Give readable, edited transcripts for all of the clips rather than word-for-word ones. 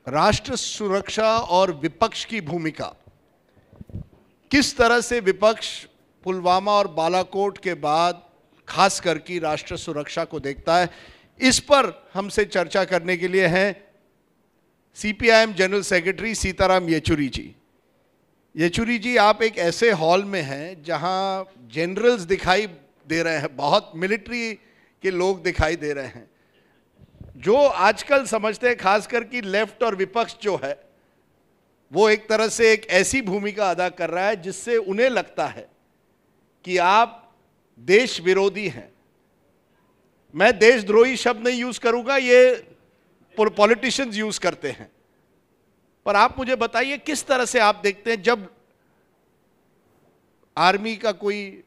राष्ट्र सुरक्षा और विपक्ष की भूमिका, किस तरह से विपक्ष पुलवामा और बालाकोट के बाद खास करके राष्ट्र सुरक्षा को देखता है, इस पर हमसे चर्चा करने के लिए हैं CPIM general secretary Sitaram Yechury ji. Yechury ji, आप एक ऐसे हॉल में हैं जहां जनरल्स दिखाई दे रहे हैं, बहुत मिलिट्री के लोग दिखाई दे रहे हैं, जो आजकल समझते हैं खासकर कि लेफ्ट और विपक्ष जो है वो एक तरह से एक ऐसी भूमिका अदा कर रहा है जिससे उन्हें लगता है कि आप देश विरोधी हैं। मैं देशद्रोही शब्द नहीं यूज करूंगा, ये पॉलिटिशियंस यूज करते हैं, पर आप मुझे बताइए किस तरह से आप देखते हैं जब आर्मी का कोई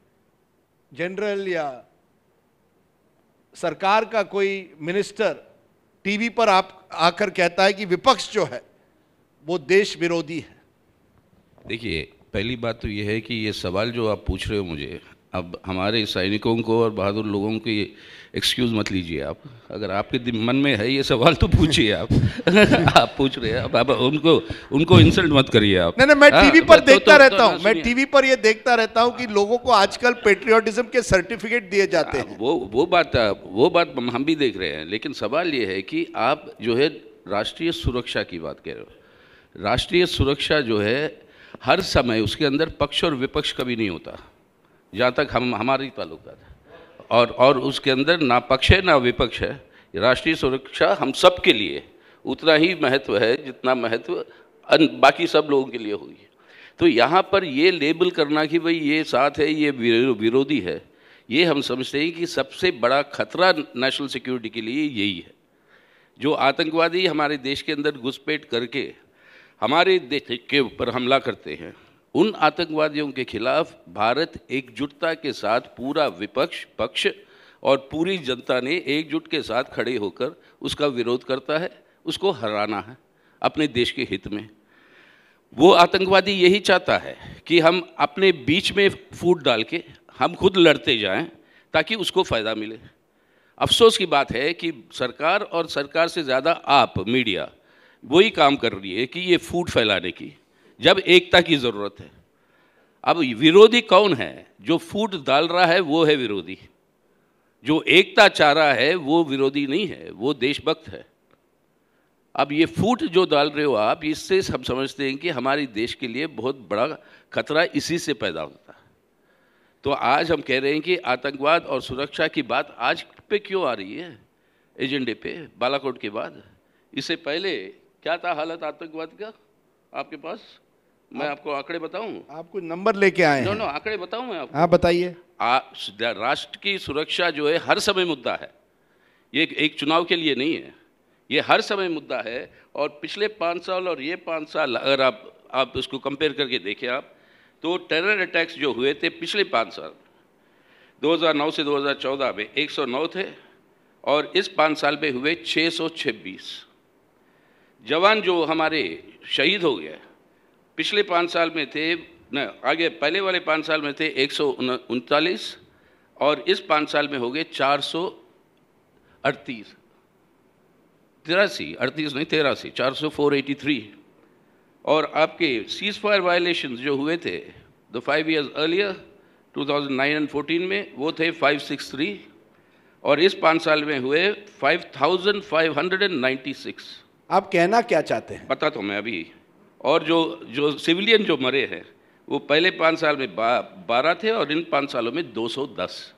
जनरल या सरकार का कोई मिनिस्टर टीवी पर आप आकर कहता है कि विपक्ष जो है वो देश विरोधी है। देखिए, पहली बात तो ये है कि ये सवाल जो आप पूछ रहे हो मुझे, अब हमारे सैनिकों को और बहादुर लोगों की एक्सक्यूज़ मत लीजिए आप। अगर आपके मन में है ये सवाल तो पूछिए आप। आप पूछ रहे हैं, अब उनको इंसल्ट मत करिए आप। नहीं, मैं टीवी पर देखता रहता हूँ, मैं टीवी पर ये देखता रहता हूँ कि लोगों को आजकल पेट्रियोटिज्म के सर्टिफिकेट दिए जाते हैं। वो बात हम भी देख रहे हैं, लेकिन सवाल ये है कि आप जो है राष्ट्रीय सुरक्षा की बात कह रहे हो। राष्ट्रीय सुरक्षा जो है हर समय उसके अंदर पक्ष और विपक्ष कभी नहीं होता, जहाँ तक हमारी ताल्लुकात है, और उसके अंदर ना पक्ष है ना विपक्ष है। राष्ट्रीय सुरक्षा हम सब के लिए उतना ही महत्व है जितना महत्व बाकी सब लोगों के लिए होगी। तो यहाँ पर ये लेबल करना कि भाई ये साथ है ये विरोधी है, ये हम समझते हैं कि सबसे बड़ा खतरा नेशनल सिक्योरिटी के लिए यही है। जो आतंकवादी हमारे देश के अंदर घुसपैठ करके हमारे देश के ऊपर हमला करते हैं, उन आतंकवादियों के खिलाफ भारत एकजुटता के साथ, पूरा विपक्ष पक्ष और पूरी जनता ने एकजुट के साथ खड़े होकर उसका विरोध करता है, उसको हराना है अपने देश के हित में। वो आतंकवादी यही चाहता है कि हम अपने बीच में फूट डाल के हम खुद लड़ते जाएं ताकि उसको फ़ायदा मिले। अफसोस की बात है कि सरकार और सरकार से ज़्यादा आप मीडिया वही काम कर रही है कि ये फूट फैलाने की, जब एकता की ज़रूरत है। अब विरोधी कौन है? जो फूट डाल रहा है वो है विरोधी, जो एकता चाह रहा है वो विरोधी नहीं है, वो देशभक्त है। अब ये फूट जो डाल रहे हो आप, इससे हम समझते हैं कि हमारे देश के लिए बहुत बड़ा खतरा इसी से पैदा होता है। तो आज हम कह रहे हैं कि आतंकवाद और सुरक्षा की बात आज पे क्यों आ रही है एजेंडे पे, बालाकोट के बाद? इससे पहले क्या था हालत आतंकवाद का आपके पास? मैं आपको आंकड़े बताऊं? आप कुछ नंबर लेके आए हैं? नो, आंकड़े बताऊं मैं आपको? आप बताइए। राष्ट्र की सुरक्षा जो है हर समय मुद्दा है, ये एक चुनाव के लिए नहीं है, ये हर समय मुद्दा है। और पिछले 5 साल और ये 5 साल अगर आप इसको कंपेयर करके देखें आप, तो टेरर अटैक्स जो हुए थे पिछले 5 साल 2009 से 2014 में 109 थे, और इस 5 साल में हुए 626। जवान जो हमारे शहीद हो गए पिछले 5 साल में थे न, आगे पहले वाले 5 साल में थे 139, और इस 5 साल में हो गए 438, 483। और आपके सीज फायर वायलेशंस जो हुए थे द 5 years अर्लियर 2009 और 14 में, वो थे 563, और इस 5 साल में हुए 5596। आप कहना क्या चाहते हैं? पता तो मैं अभी, और जो सिविलियन जो मरे हैं वो पहले 5 साल में 12 थे, और इन 5 सालों में 210।